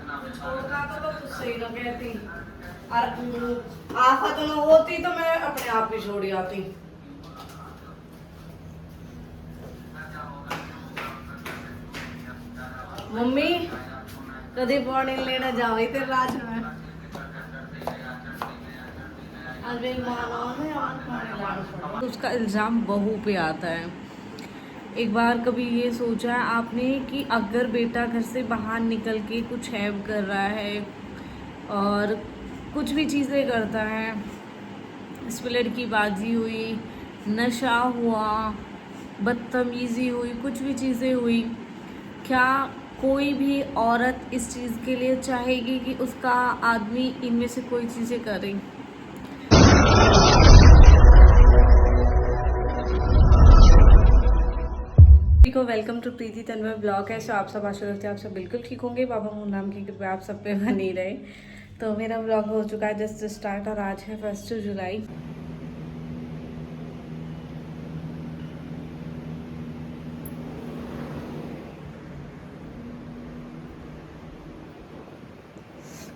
छोड़ना तो सही ना कहती, और आफत न होती तो मैं अपने आप ही छोड़ी आती। मम्मी कभी पानी लेना जाओ तेरे राज में, उसका इल्ज़ाम बहू पे आता है। एक बार कभी ये सोचा है आपने कि अगर बेटा घर से बाहर निकल के कुछ हैव कर रहा है और कुछ भी चीज़ें करता है, स्प्लिट की बाजी हुई, नशा हुआ, बदतमीज़ी हुई, कुछ भी चीज़ें हुई, क्या कोई भी औरत इस चीज़ के लिए चाहेगी कि उसका आदमी इनमें से कोई चीज़ें करे? को welcome to Preeti Tanmay blog है। सो आप सब आशा करते हैं आप सब बिल्कुल ठीक होंगे। बाबा मोहन नाम की कृपया आप सब पे बनी रहे। तो मेरा ब्लॉग हो चुका है जस्ट स्टार्ट और आज है 1 जुलाई।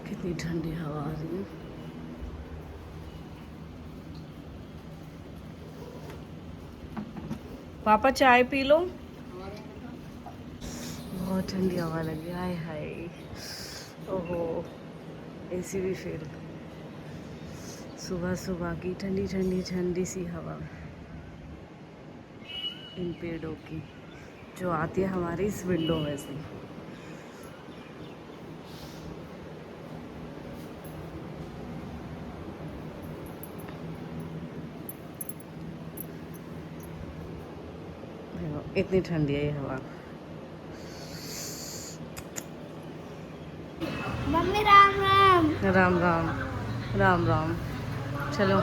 कितनी ठंडी हवा आ रही है। पापा चाय पी लो, बहुत ठंडी हवा लगी। हाय हाय, ओहो एसी भी फेल। सुबह सुबह की ठंडी ठंडी ठंडी सी हवा इन पेड़ों की जो आती है हमारी इस विंडो में से। इतनी ठंडी है ये हवा। मम्मी राम राम। राम राम राम राम। चलो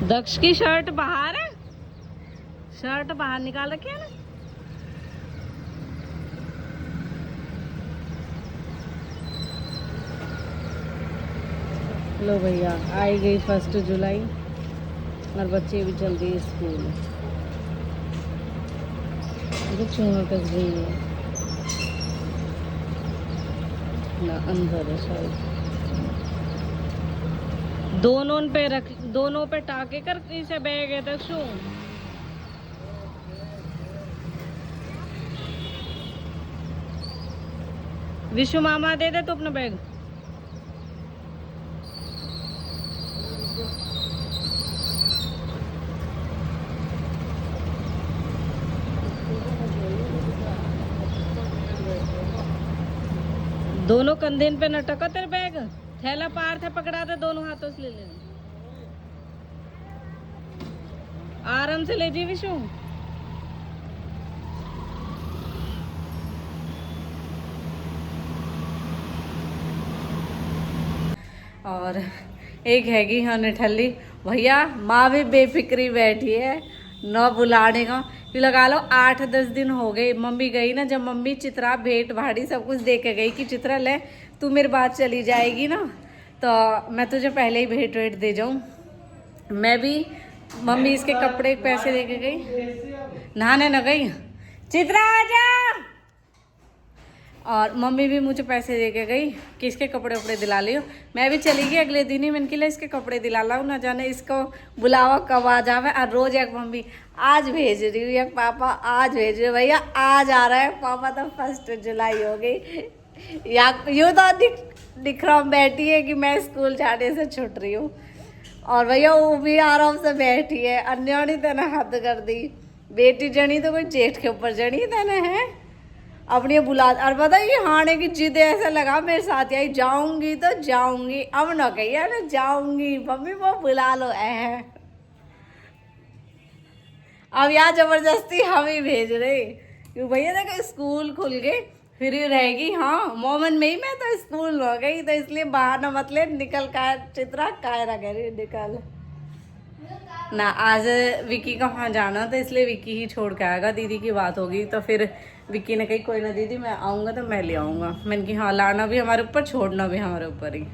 दक्ष की शर्ट बाहर है, शर्ट बाहर निकाल रखी है ना। लो भैया आई गई 1 जुलाई और बच्चे भी चल गए स्कूल। मुझे चूना कस गई है ना, अंदर है शायद। दोनों पे रख, दोनों पे टाके कर इसे बैग है दक्षु। विशु मामा दे दे तो अपना बैग। दोनों कंधे पे न टका तेरे बैग, थैला पार था पकड़ा दे, दोनों हाथों से ले लेना, आराम से ले जी विशु। और एक हैगी हाँ निठल्ली भैया, माँ भी बेफिक्री बैठी है न बुलाने का। फिर लगा लो 8-10 दिन हो गए मम्मी गई ना, जब मम्मी चित्रा भेंट भाड़ी सब कुछ दे के गई कि चित्रा ले तू मेरे बाद चली जाएगी ना तो मैं तुझे पहले ही भेंट वेट दे जाऊँ। मैं भी मम्मी इसके कपड़े पैसे दे के गई, नहाने न गई। चित्रा आजा। और मम्मी भी मुझे पैसे दे के गई कि इसके कपड़े उपड़े दिला लियो। मैं भी चली गई अगले दिन ही, मैंने के लिए इसके कपड़े दिला लाऊं, ना जाने इसको बुलावा कब आ जावे। और रोज एक मम्मी आज भेज रही हूँ, एक पापा आज भेज रही हूँ, भैया आज आ रहा है पापा, तो 1 जुलाई हो गई। या यूँ तो दिख रहा हूँ बैठी है कि मैं स्कूल जाने से छूट रही हूँ, और भैया वो भी आराम से बैठी है। अन्योनी तेने हद कर दी, बेटी जनी तो कोई जेठ के ऊपर जनी तेने है अपनी बुला। और पता ये हाने की जिद ऐसा लगा मेरे साथ, आई जाऊंगी तो जाऊंगी, अब न कहिए ना जाऊंगी मम्मी वो बुला लो है। अब यहाँ जबरदस्ती हम ही भेज रहे क्यों भैया, देखो स्कूल खुल गए फिर ही रहेगी। हाँ मोमन में ही मैं तो स्कूल हो गई, तो इसलिए बाहर न मतलब निकल का चित्रा कायरा कह रही निकल। ना आज विकी का वहाँ जाना था, इसलिए विकी ही छोड़ के आएगा। दीदी की बात होगी तो फिर विकी ने कही कोई ना दीदी, मैं आऊँगा तो मैं ले आऊँगा। मैंने कहा हाँ, लाना भी हमारे ऊपर, छोड़ना भी हमारे ऊपर ही,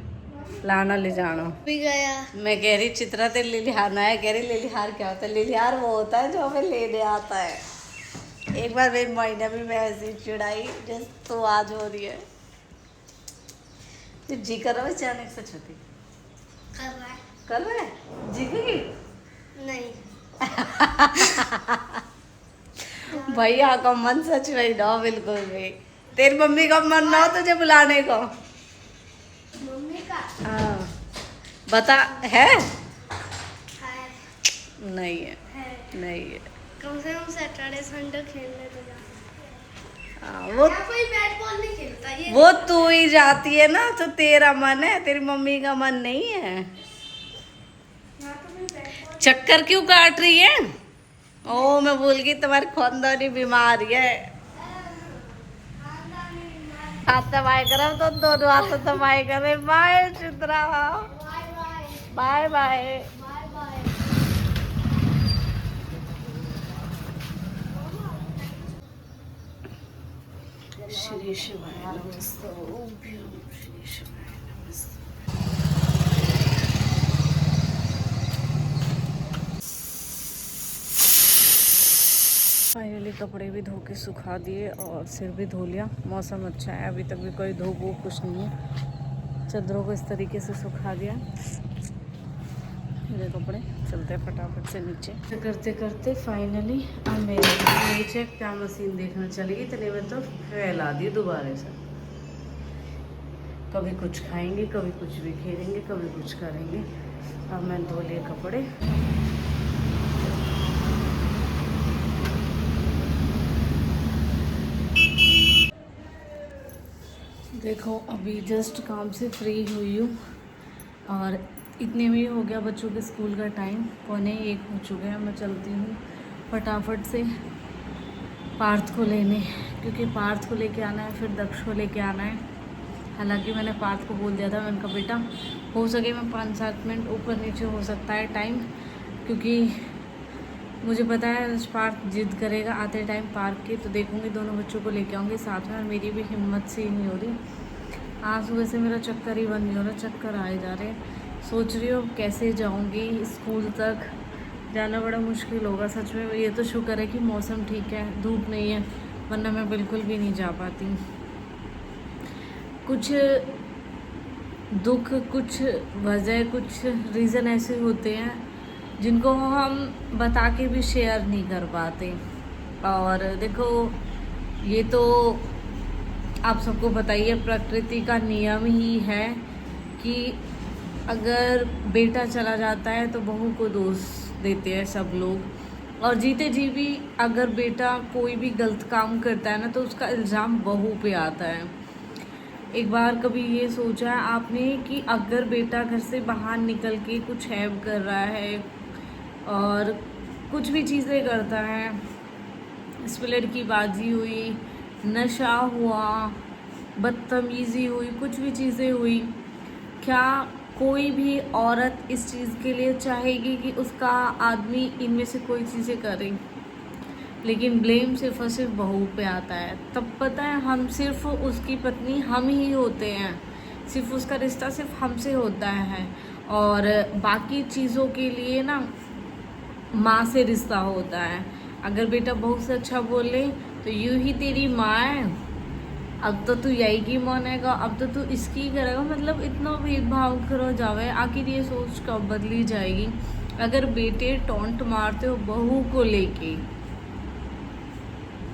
लाना ले जाना भी गया। मैं कह रही चित्रा तेरे लिलिहार ना है। कह रही लिलिहार क्या होता है? लिलिहार वो होता है जो हमें लेने आता है। एक बार मेरी महीना भी मैं ऐसी चिढ़ाई जैसे तो आज हो रही है। जी कर रहा है जाने की, सच होती कर रहा है। कर रहा है जीतेगी नहीं। भैया का मन सच में ना बिल्कुल भी। तेरी मम्मी का मन ना हो तुझे बुलाने को? मम्मी का हाँ बता है? है। नहीं है, है। नहीं है। कम से कम सैटरडे संडे खेलने तो जा। वो यहाँ कोई बैट बॉल नहीं खेलता ये। वो तू ही जाती है ना, तो तेरा मन है, तेरी मम्मी का मन नहीं है। यहाँ तो कोई बैट बॉल। चक्कर क्यों काट रही है? ओ मैं भूल गई तुम्हारी खानदानी बीमारी है। हाथ दबाए करो तो दोनों हाथ दबाए करे। Bye Chitra, bye bye. Bye bye. Bye bye. श्री शिवाय नमस्ते। ओम श्री शिवाय नमस्ते। फाइनली कपड़े भी धो के सुखा दिए और सिर भी धो लिया। मौसम अच्छा है, अभी तक भी कोई धूप वूप कुछ नहीं है। चादरों को इस तरीके से सुखा दिया। मेरे कपड़े चलते हैं फटाफट से नीचे। करते करते फाइनली अब मेरे नीचे क्या मशीन देखना चलेगी, इतने में तो फैला दी दोबारा से। कभी कुछ खाएंगे, कभी कुछ भी खेलेंगे, कभी कुछ करेंगे। अब मैं धो लिए कपड़े। देखो अभी जस्ट काम से फ्री हुई हूँ और इतने में ही हो गया बच्चों के स्कूल का टाइम। 12:45 हो चुके हैं। मैं चलती हूँ फटाफट से पार्थ को लेने, क्योंकि पार्थ को लेके आना है, फिर दक्ष को लेके आना है। हालांकि मैंने पार्थ को बोल दिया था, मैंने कहा बेटा हो सके मैं 5-7 मिनट ऊपर नीचे हो सकता है टाइम, क्योंकि मुझे पता है पार्थ जिद करेगा आते टाइम पार्क की, तो देखूंगी दोनों बच्चों को लेके आऊँगी साथ में। और मेरी भी हिम्मत से ही नहीं हो रही, आज सुबह से मेरा चक्कर ही बंद नहीं हो रहा, चक्कर आए जा रहे हैं। सोच रही हूँ कैसे जाऊँगी स्कूल तक, जाना बड़ा मुश्किल होगा सच में। ये तो शुक्र है कि मौसम ठीक है, धूप नहीं है, वरना मैं बिल्कुल भी नहीं जा पाती। कुछ दुख, कुछ वजह, कुछ रीज़न ऐसे होते हैं जिनको हम बता के भी शेयर नहीं कर पाते। और देखो ये तो आप सबको बताइए, प्रकृति का नियम ही है कि अगर बेटा चला जाता है तो बहू को दोष देते हैं सब लोग। और जीते जी भी अगर बेटा कोई भी गलत काम करता है ना, तो उसका इल्ज़ाम बहू पे आता है। एक बार कभी ये सोचा है आपने कि अगर बेटा घर से बाहर निकल के कुछ हैव कर रहा है और कुछ भी चीज़ें करता है, इस लड़कीबाजी हुई, नशा हुआ, बदतमीज़ी हुई, कुछ भी चीज़ें हुई, क्या कोई भी औरत इस चीज़ के लिए चाहेगी कि उसका आदमी इनमें से कोई चीज़ें करे? लेकिन ब्लेम सिर्फ और सिर्फ बहू पे आता है। तब पता है हम सिर्फ उसकी पत्नी हम ही होते हैं, सिर्फ उसका रिश्ता सिर्फ हमसे होता है। और बाकी चीज़ों के लिए ना माँ से रिश्ता होता है। अगर बेटा बहू से अच्छा बोले तो यूँ ही तेरी माँ है, अब तो तू यही की मानेगा, अब तो तू इसकी करेगा। मतलब इतना भेदभाव करो जावे, आखिर ये सोच कब बदली जाएगी? अगर बेटे टोंट मारते हो बहू को लेके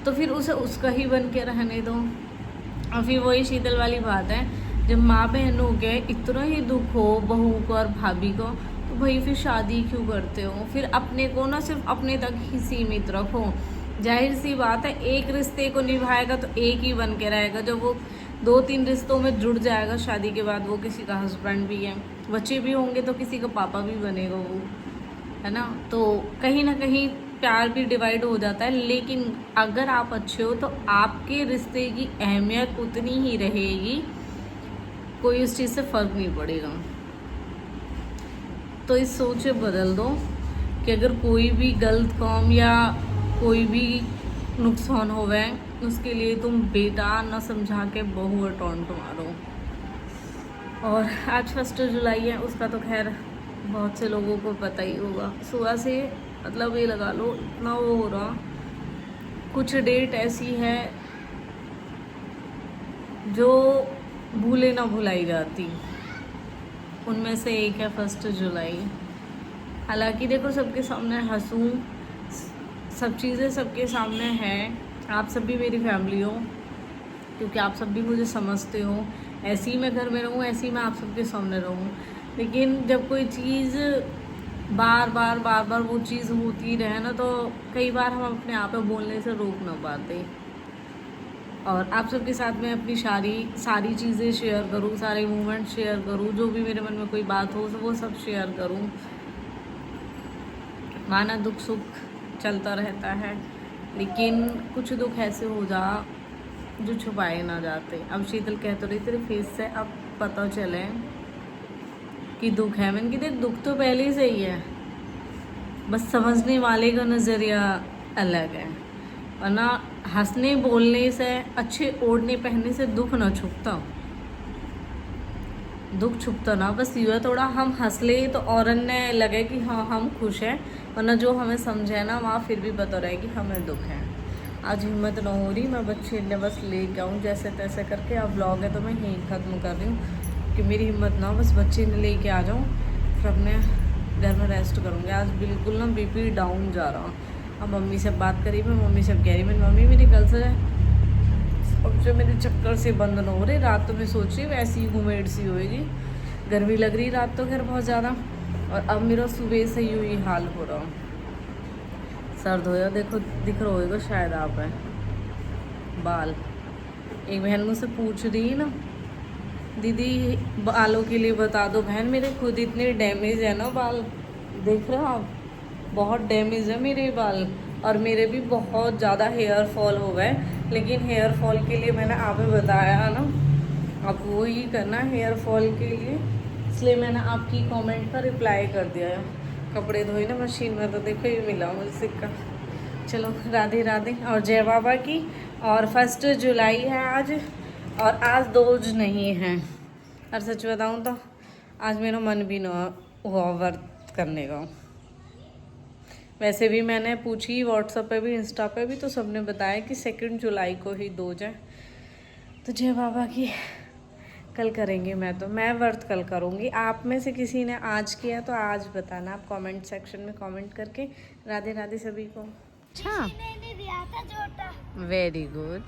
तो फिर उसे उसका ही बन के रहने दो। और फिर वही शीतल वाली बात है, जब माँ बहनों के इतना ही दुख हो बहू को और भाभी को, तो भाई फिर शादी क्यों करते हो? फिर अपने को ना सिर्फ अपने तक ही सीमित रखो। जाहिर सी बात है एक रिश्ते को निभाएगा तो एक ही बन के रहेगा। जब वो 2-3 रिश्तों में जुड़ जाएगा शादी के बाद, वो किसी का हस्बैंड भी है, बच्चे भी होंगे तो किसी का पापा भी बनेगा वो, है ना। तो कहीं ना कहीं प्यार भी डिवाइड हो जाता है। लेकिन अगर आप अच्छे हो तो आपके रिश्ते की अहमियत उतनी ही रहेगी, कोई उस चीज़ से फ़र्क नहीं पड़ेगा। तो इस सोच से बदल दो कि अगर कोई भी गलत काम या कोई भी नुकसान होवे उसके लिए तुम बेटा न समझा के बहू और टोंट मारो। और आज 1 जुलाई है, उसका तो खैर बहुत से लोगों को पता ही होगा। सुबह से मतलब ये लगा लो इतना वो हो रहा। कुछ डेट ऐसी है जो भूले ना भुलाई जाती, उनमें से एक है 1 जुलाई। हालांकि देखो सबके सामने हंसूं, सब चीज़ें सबके सामने हैं, आप सब भी मेरी फैमिली हो क्योंकि आप सब भी मुझे समझते हो। ऐसे ही मैं घर में रहूँ, ऐसे ही मैं आप सबके सामने रहूँ। लेकिन जब कोई चीज़ बार बार वो चीज़ होती रहे ना, तो कई बार हम अपने आप पे बोलने से रोक ना पाते। और आप सबके साथ में अपनी सारी चीज़ें शेयर करूँ, सारे मोमेंट शेयर करूँ, जो भी मेरे मन में कोई बात हो वो सब शेयर करूँ। माना दुख सुख चलता रहता है, लेकिन कुछ दुख ऐसे हो जा जो छुपाए ना जाते। अब शीतल कह तो रही तेरे फेस से अब पता चले कि दुख है। मैंने कि देख दुख तो पहले से ही है, बस समझने वाले का नज़रिया अलग है। वरना हंसने बोलने से, अच्छे ओढ़ने पहनने से दुख ना छुपता, दुख छुपता ना। बस यूँ है थोड़ा हम हंस ले तो और ने लगे कि हाँ हम खुश हैं, वरना जो हमें समझे ना वहाँ फिर भी पता रहे कि हमें दुख है। आज हिम्मत ना हो रही, मैं बच्चे ने बस ले के आऊँ जैसे तैसे करके। अब व्लॉग है तो मैं यहीं ख़त्म कर रही हूँ कि मेरी हिम्मत ना हो, बस बच्चे ने ले के आ जाऊँ फिर अपने घर में रेस्ट करूँगी। आज बिल्कुल ना बीपी डाउन जा रहा। अब मम्मी से बात करी, मैं मम्मी से कह रही मैं मम्मी मेरी कल से अब जो मेरे चक्कर से बंद ना हो रहे। रात तो मैं सोच रही वैसी ही घुमेड़ सी होएगी, गर्मी लग रही रात तो खैर बहुत ज़्यादा। और अब मेरा सुबह से ही हाल हो रहा, सर्द होया। देखो दिख रहा होगा शायद आप है बाल। एक बहन मुझसे पूछ रही ना दीदी बालों के लिए बता दो। बहन मेरे खुद इतने डैमेज है ना बाल, देख रहे हो आप, बहुत डैमेज है मेरे बाल। और मेरे भी बहुत ज़्यादा हेयर फॉल हो गए, लेकिन हेयर फॉल के लिए मैंने आपको बताया ना, आप वो ही करना हेयर फॉल के लिए, इसलिए मैंने आपकी कमेंट का रिप्लाई कर दिया है। कपड़े धोए ना मशीन में तो देखो ये मिला मुझे सिक्का। चलो राधे राधे और जय बाबा की। और 1 जुलाई है आज, और आज दोज नहीं है। और सच बताऊँ तो आज मेरा मन भी ना हुआ व्रत करने का। वैसे भी मैंने पूछी व्हाट्सएप पे भी इंस्टा पे भी, तो सबने बताया कि 2 जुलाई को ही दोज है। तो जय बाबा की कल करेंगे। मैं व्रत कल करूँगी। आप में से किसी ने आज किया तो आज बताना आप कमेंट सेक्शन में कमेंट करके। राधे राधे सभी को। अच्छा नहीं दिया था छोटा। Very good.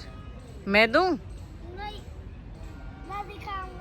मैं दूँ? नहीं, मैं दिखाऊंगा।